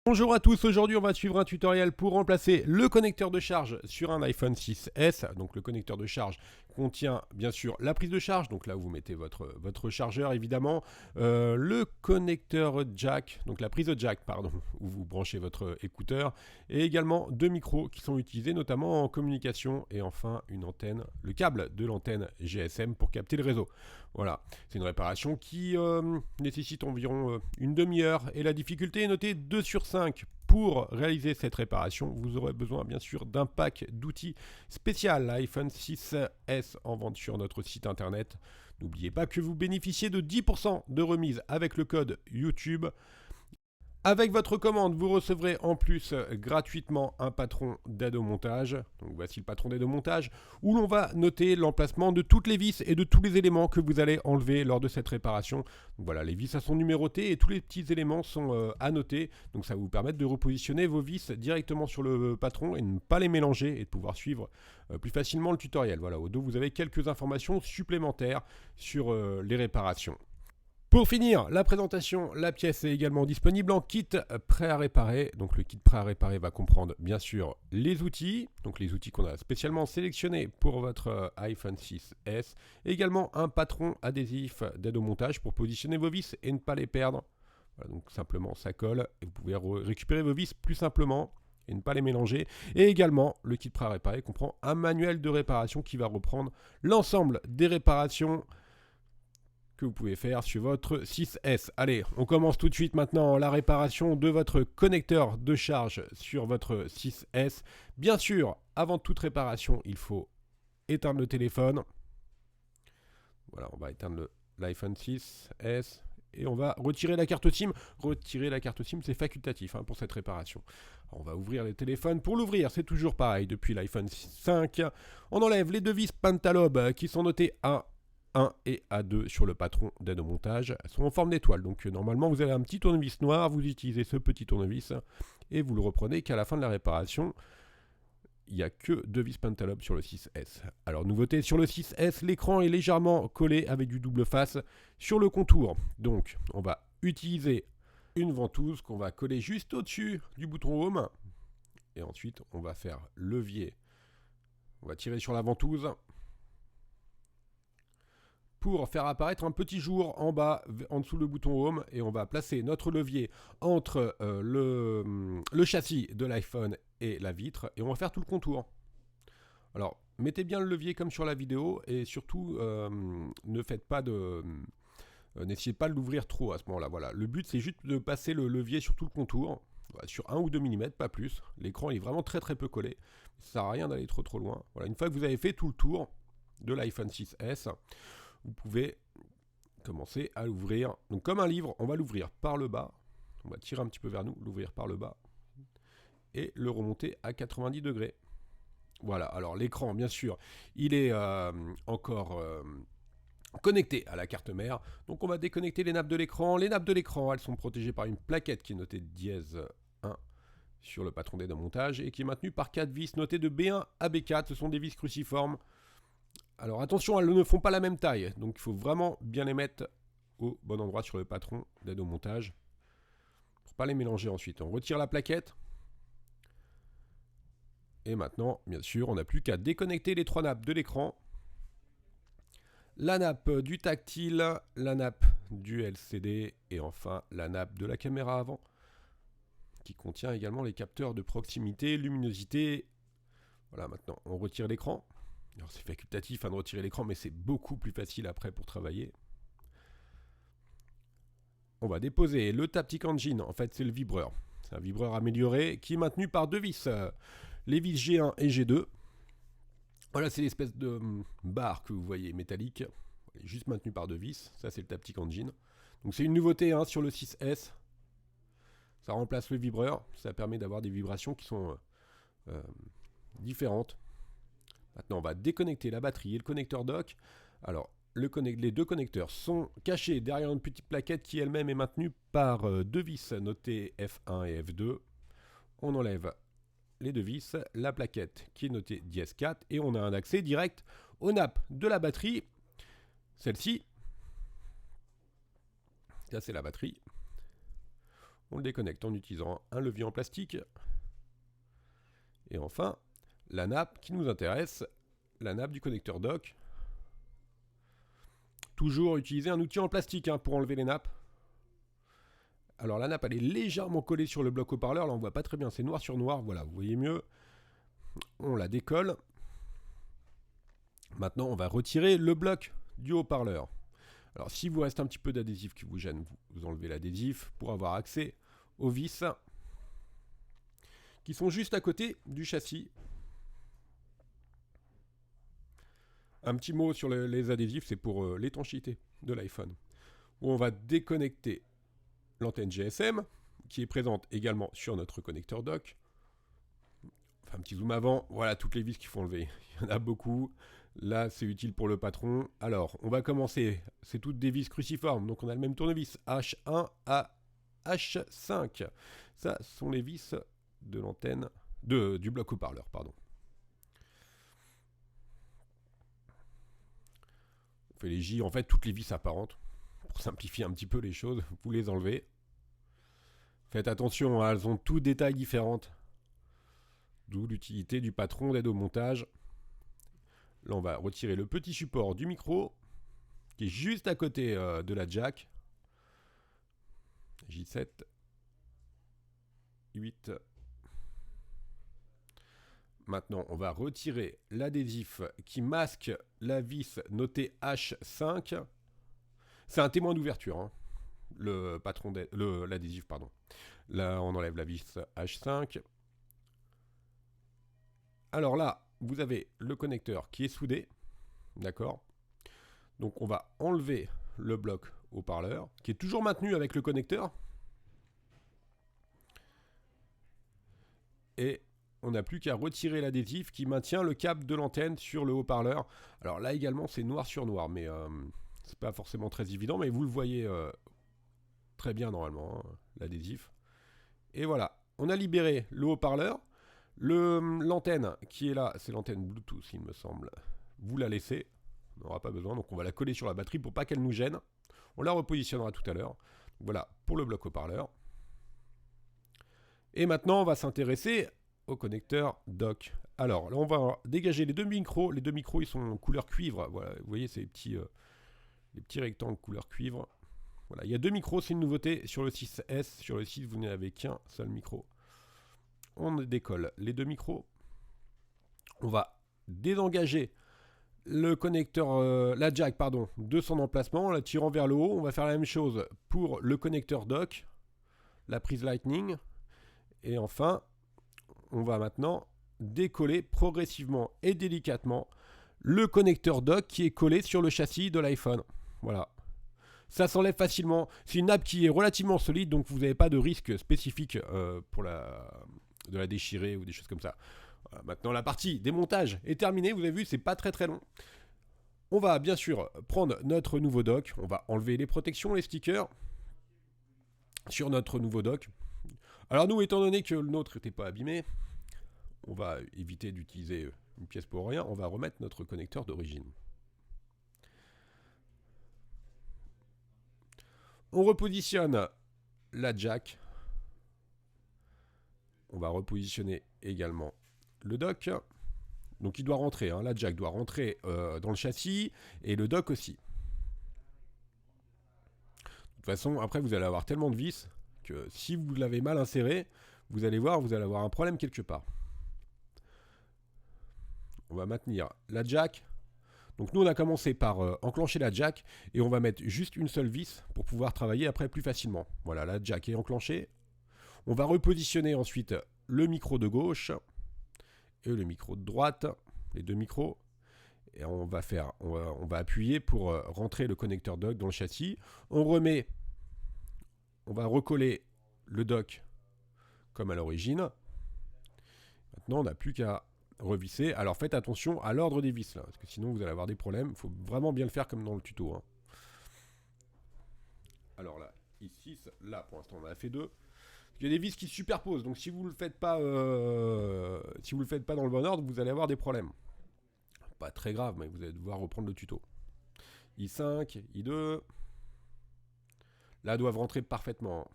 Bonjour à tous, aujourd'hui on va suivre un tutoriel pour remplacer le connecteur de charge sur un iPhone 6S. Donc le connecteur de charge contient bien sûr la prise de charge, donc là où vous mettez votre chargeur évidemment, le connecteur jack, donc la prise de jack pardon, où vous branchez votre écouteur, et également deux micros qui sont utilisés notamment en communication, et enfin une antenne, le câble de l'antenne GSM pour capter le réseau. Voilà, c'est une réparation qui nécessite environ une demi-heure et la difficulté est notée 2 sur 5. Pour réaliser cette réparation, vous aurez besoin bien sûr d'un pack d'outils spécial iPhone 6S en vente sur notre site internet. N'oubliez pas que vous bénéficiez de 10% de remise avec le code YouTube. Avec votre commande, vous recevrez en plus gratuitement un patron d'aide au montage. Donc voici le patron d'aide au montage où l'on va noter l'emplacement de toutes les vis et de tous les éléments que vous allez enlever lors de cette réparation. Donc voilà, les vis sont numérotées et tous les petits éléments sont à noter. Donc ça va vous permettre de repositionner vos vis directement sur le patron et de ne pas les mélanger et de pouvoir suivre plus facilement le tutoriel. Voilà, au dos vous avez quelques informations supplémentaires sur les réparations. Pour finir la présentation, la pièce est également disponible en kit prêt à réparer. Donc le kit prêt à réparer va comprendre bien sûr les outils, donc les outils qu'on a spécialement sélectionnés pour votre iPhone 6S, et également un patron adhésif d'aide au montage pour positionner vos vis et ne pas les perdre. Voilà, donc simplement ça colle et vous pouvez récupérer vos vis plus simplement et ne pas les mélanger. Et également, le kit prêt à réparer comprend un manuel de réparation qui va reprendre l'ensemble des réparations que vous pouvez faire sur votre 6S. Allez, on commence tout de suite maintenant la réparation de votre connecteur de charge sur votre 6S. Bien sûr, avant toute réparation, il faut éteindre le téléphone. Voilà, on va éteindre l'iPhone 6S et on va retirer la carte SIM. Retirer la carte SIM, c'est facultatif pour cette réparation. Alors, on va ouvrir le téléphone. Pour l'ouvrir, c'est toujours pareil depuis l'iPhone 5. On enlève les deux vis Pentalobe qui sont notées à 1 et A2 sur le patron d'aide au montage. Elles sont en forme d'étoile. Donc normalement, vous avez un petit tournevis noir. Vous utilisez ce petit tournevis et vous le reprenez qu'à la fin de la réparation. Il n'y a que deux vis Pentalobe sur le 6S. Alors nouveauté sur le 6S, l'écran est légèrement collé avec du double face sur le contour. Donc on va utiliser une ventouse qu'on va coller juste au-dessus du bouton Home. Et ensuite on va faire levier. On va tirer sur la ventouse pour faire apparaître un petit jour en bas, en dessous le bouton Home, et on va placer notre levier entre le châssis de l'iPhone et la vitre, et on va faire tout le contour. Alors, mettez bien le levier comme sur la vidéo, et surtout, ne faites pas de... n'essayez pas de l'ouvrir trop à ce moment-là. Voilà. Le but, c'est juste de passer le levier sur tout le contour, voilà, sur 1 ou 2 mm, pas plus. L'écran est vraiment très très peu collé. Ça ne sert à rien d'aller trop loin. Voilà. Une fois que vous avez fait tout le tour de l'iPhone 6S, vous pouvez commencer à l'ouvrir. Donc comme un livre, on va l'ouvrir par le bas. On va tirer un petit peu vers nous, l'ouvrir par le bas. Et le remonter à 90 degrés. Voilà, alors l'écran, bien sûr, il est encore connecté à la carte mère. Donc on va déconnecter les nappes de l'écran. Les nappes de l'écran, elles sont protégées par une plaquette qui est notée dièse 1 sur le patron d'aide au montage et qui est maintenue par 4 vis notées de B1 à B4. Ce sont des vis cruciformes. Alors attention, elles ne font pas la même taille, donc il faut vraiment bien les mettre au bon endroit sur le patron d'aide au montage pour ne pas les mélanger ensuite. On retire la plaquette. Et maintenant, bien sûr, on n'a plus qu'à déconnecter les 3 nappes de l'écran. La nappe du tactile, la nappe du LCD et enfin la nappe de la caméra avant qui contient également les capteurs de proximité, luminosité. Voilà, maintenant on retire l'écran. Alors c'est facultatif de retirer l'écran, mais c'est beaucoup plus facile après pour travailler. On va déposer le Taptic Engine, en fait c'est le vibreur. C'est un vibreur amélioré qui est maintenu par deux vis. Les vis G1 et G2. Voilà, c'est l'espèce de barre que vous voyez métallique. Elle est juste maintenue par deux vis. Ça c'est le Taptic Engine. Donc c'est une nouveauté sur le 6S. Ça remplace le vibreur. Ça permet d'avoir des vibrations qui sont différentes. Maintenant, on va déconnecter la batterie et le connecteur dock. Alors, les deux connecteurs sont cachés derrière une petite plaquette qui elle-même est maintenue par deux vis notées F1 et F2. On enlève les deux vis, la plaquette qui est notée dièse 4 et on a un accès direct aux nappes de la batterie. Celle-ci, ça c'est la batterie. On le déconnecte en utilisant un levier en plastique. Et enfin, la nappe qui nous intéresse, la nappe du connecteur dock. Toujours utiliser un outil en plastique pour enlever les nappes. Alors la nappe elle est légèrement collée sur le bloc haut-parleur, là on voit pas très bien, c'est noir sur noir, voilà, vous voyez mieux. On la décolle. Maintenant on va retirer le bloc du haut-parleur. Alors si vous reste un petit peu d'adhésif qui vous gêne, vous enlevez l'adhésif pour avoir accès aux vis qui sont juste à côté du châssis. Un petit mot sur les adhésifs, c'est pour l'étanchéité de l'iPhone. Où on va déconnecter l'antenne GSM, qui est présente également sur notre connecteur dock. Enfin, un petit zoom avant, voilà toutes les vis qu'il faut enlever. Il y en a beaucoup. Là, c'est utile pour le patron. Alors, on va commencer. C'est toutes des vis cruciformes. Donc, on a le même tournevis H1 à H5. Ça sont les vis de l'antenne, du bloc haut-parleur, pardon. On fait les J, en fait, toutes les vis apparentes. Pour simplifier un petit peu les choses, vous les enlevez. Faites attention, elles ont toutes des tailles différentes. D'où l'utilité du patron d'aide au montage. Là, on va retirer le petit support du micro, qui est juste à côté de la jack. J7, 8. Maintenant, on va retirer l'adhésif qui masque la vis notée H5. C'est un témoin d'ouverture, l'adhésif, pardon. Là, on enlève la vis H5. Alors là, vous avez le connecteur qui est soudé, d'accord. Donc on va enlever le bloc haut-parleur, qui est toujours maintenu avec le connecteur. Et on n'a plus qu'à retirer l'adhésif qui maintient le câble de l'antenne sur le haut-parleur. Alors là également, c'est noir sur noir, mais c'est pas forcément très évident, mais vous le voyez très bien normalement, l'adhésif. Et voilà, on a libéré le haut-parleur. L'antenne qui est là, c'est l'antenne Bluetooth, il me semble. Vous la laissez, on n'aura pas besoin, donc on va la coller sur la batterie pour pas qu'elle nous gêne. On la repositionnera tout à l'heure. Voilà pour le bloc haut-parleur. Et maintenant, on va s'intéresser au connecteur dock. Alors là, on va dégager les deux micros. Les deux micros, ils sont en couleur cuivre. Voilà, vous voyez, c'est les petits rectangles couleur cuivre. Voilà, il y a deux micros, c'est une nouveauté sur le 6S. Sur le 6, vous n'avez qu'un seul micro. On décolle les deux micros. On va désengager le connecteur, la jack, pardon, de son emplacement, en la tirant vers le haut. On va faire la même chose pour le connecteur dock, la prise Lightning. Et enfin, on va maintenant décoller progressivement et délicatement le connecteur dock qui est collé sur le châssis de l'iPhone. Voilà. Ça s'enlève facilement. C'est une nappe qui est relativement solide, donc vous n'avez pas de risque spécifique de la déchirer ou des choses comme ça. Voilà, maintenant, la partie démontage est terminée. Vous avez vu, c'est pas très très long. On va bien sûr prendre notre nouveau dock. On va enlever les protections, les stickers sur notre nouveau dock. Alors nous, étant donné que le nôtre n'était pas abîmé, on va éviter d'utiliser une pièce pour rien. On va remettre notre connecteur d'origine. On repositionne la jack. On va repositionner également le dock. Donc il doit rentrer, la jack doit rentrer dans le châssis et le dock aussi. De toute façon, après vous allez avoir tellement de vis que si vous l'avez mal inséré, vous allez voir, vous allez avoir un problème quelque part. On va maintenir la jack. Donc nous on a commencé par enclencher la jack et on va mettre juste une seule vis pour pouvoir travailler après plus facilement. Voilà, la jack est enclenchée. On va repositionner ensuite le micro de gauche et le micro de droite, les deux micros. Et on va appuyer pour rentrer le connecteur dock dans le châssis. On va recoller le dock comme à l'origine. Maintenant, on n'a plus qu'à revisser. Alors faites attention à l'ordre des vis là, parce que sinon vous allez avoir des problèmes. Il faut vraiment bien le faire comme dans le tuto. Alors là, ici, là pour l'instant on en a fait deux. Il y a des vis qui se superposent, donc si vous le faites pas, dans le bon ordre, vous allez avoir des problèmes. Pas très grave, mais vous allez devoir reprendre le tuto. I5, I2. Là, doivent rentrer parfaitement.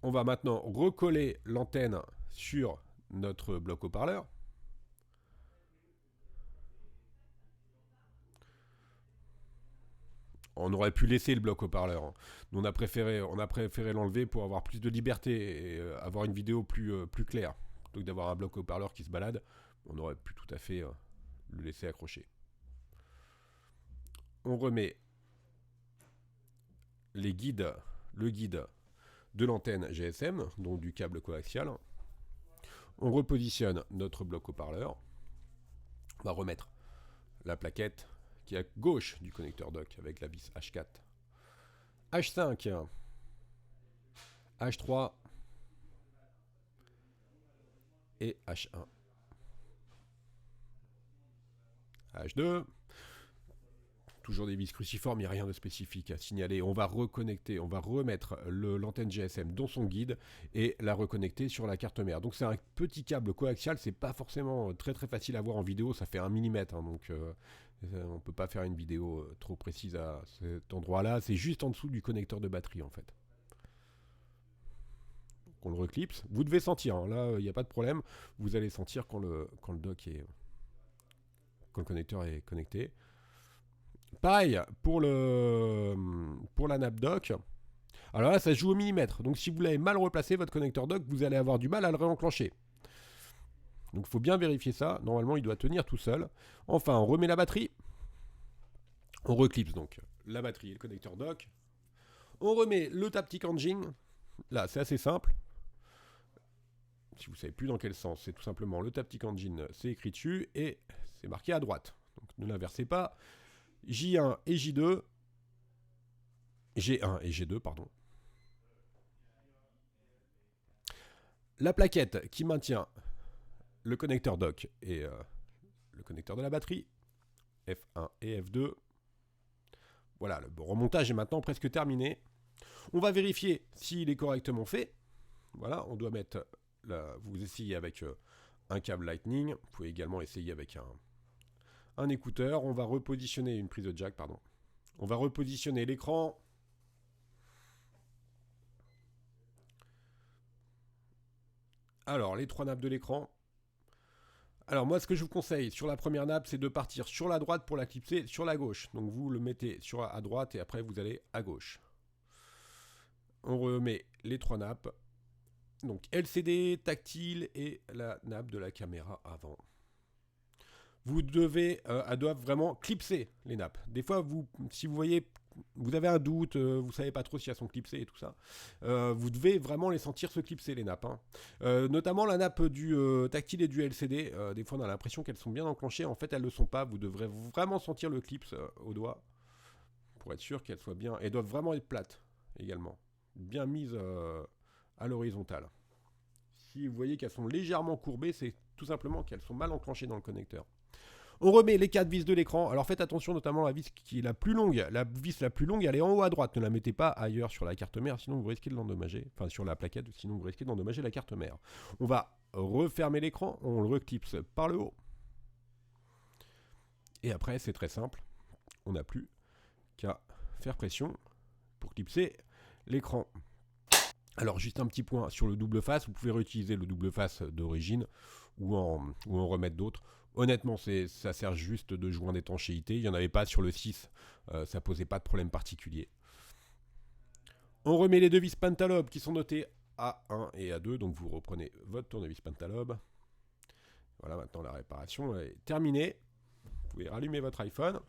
On va maintenant recoller l'antenne sur notre bloc haut-parleur. On aurait pu laisser le bloc haut-parleur, hein. Nous, on a préféré l'enlever pour avoir plus de liberté et avoir une vidéo plus claire. Plutôt que d'avoir un bloc haut-parleur qui se balade, on aurait pu tout à fait le laisser accrocher. On remet le guide de l'antenne GSM, donc du câble coaxial. On repositionne notre bloc haut-parleur. On va remettre la plaquette qui est à gauche du connecteur dock avec la vis H4, H5, H3 et H1. H2. Toujours des vis cruciformes, il n'y a rien de spécifique à signaler. On va reconnecter, on va remettre l'antenne GSM dans son guide et la reconnecter sur la carte mère. Donc c'est un petit câble coaxial, c'est pas forcément très facile à voir en vidéo, ça fait 1 mm, hein, donc on peut pas faire une vidéo trop précise à cet endroit-là. C'est juste en dessous du connecteur de batterie en fait. On le reclipse. Vous devez sentir, hein, là il n'y a pas de problème. Vous allez sentir quand le connecteur est connecté. Pareil pour la nappe dock. Alors là, ça se joue au millimètre. Donc si vous l'avez mal replacé, votre connecteur dock, vous allez avoir du mal à le réenclencher. Donc il faut bien vérifier ça. Normalement, il doit tenir tout seul. Enfin, on remet la batterie. On reclipse donc la batterie et le connecteur dock. On remet le Taptic Engine. Là, c'est assez simple. Si vous ne savez plus dans quel sens, c'est tout simplement le Taptic Engine, c'est écrit dessus et c'est marqué à droite. Donc ne l'inversez pas. J1 et J2. G1 et G2, pardon. La plaquette qui maintient le connecteur dock et le connecteur de la batterie. F1 et F2. Voilà, le remontage est maintenant presque terminé. On va vérifier s'il est correctement fait. Voilà, on doit mettre... vous essayez avec un câble Lightning. Vous pouvez également essayer avec un écouteur. On va repositionner une prise de jack, pardon. On va repositionner l'écran. Alors, les 3 nappes de l'écran. Alors, moi, ce que je vous conseille sur la première nappe, c'est de partir sur la droite pour la clipser sur la gauche. Donc, vous le mettez à droite et après, vous allez à gauche. On remet les 3 nappes. Donc, LCD, tactile et la nappe de la caméra avant. Vous elles doivent vraiment clipser les nappes. Des fois, si vous voyez, vous avez un doute, vous ne savez pas trop si elles sont clipsées et tout ça, vous devez vraiment les sentir se clipser les nappes, hein. Notamment la nappe du tactile et du LCD, des fois on a l'impression qu'elles sont bien enclenchées, en fait elles ne le sont pas, vous devrez vraiment sentir le clips au doigt, pour être sûr qu'elles soient bien, elles doivent vraiment être plates également, bien mises à l'horizontale. Si vous voyez qu'elles sont légèrement courbées, c'est tout simplement qu'elles sont mal enclenchées dans le connecteur. On remet les 4 vis de l'écran. Alors faites attention notamment à la vis qui est la plus longue. La vis la plus longue, elle est en haut à droite. Ne la mettez pas ailleurs sur la carte mère, sinon vous risquez de l'endommager. Enfin sur la plaquette, sinon vous risquez d'endommager la carte mère. On va refermer l'écran, on le reclipse par le haut. Et après, c'est très simple. On n'a plus qu'à faire pression pour clipser l'écran. Alors juste un petit point sur le double face. Vous pouvez réutiliser le double face d'origine ou en remettre d'autres. Honnêtement, ça sert juste de joint d'étanchéité. Il n'y en avait pas sur le 6. Ça posait pas de problème particulier. On remet les deux vis Pentalobe qui sont notées A1 et A2. Donc vous reprenez votre tournevis Pentalobe. Voilà, maintenant la réparation est terminée. Vous pouvez rallumer votre iPhone.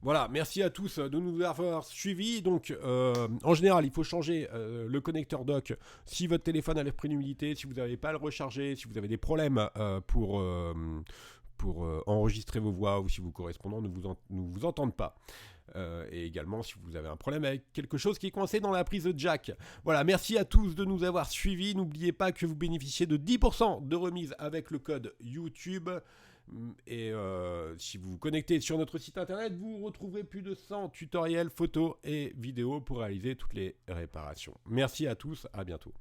Voilà, merci à tous de nous avoir suivis. Donc, en général, il faut changer le connecteur dock si votre téléphone a l'esprit d'humidité, si vous n'avez pas à le recharger, si vous avez des problèmes pour enregistrer vos voix ou si vos correspondants ne vous entendent pas. Et également si vous avez un problème avec quelque chose qui est coincé dans la prise de jack. Voilà, merci à tous de nous avoir suivis. N'oubliez pas que vous bénéficiez de 10% de remise avec le code YouTube. Et si vous vous connectez sur notre site internet, vous retrouverez plus de 100 tutoriels, photos et vidéos pour réaliser toutes les réparations. Merci à tous, à bientôt.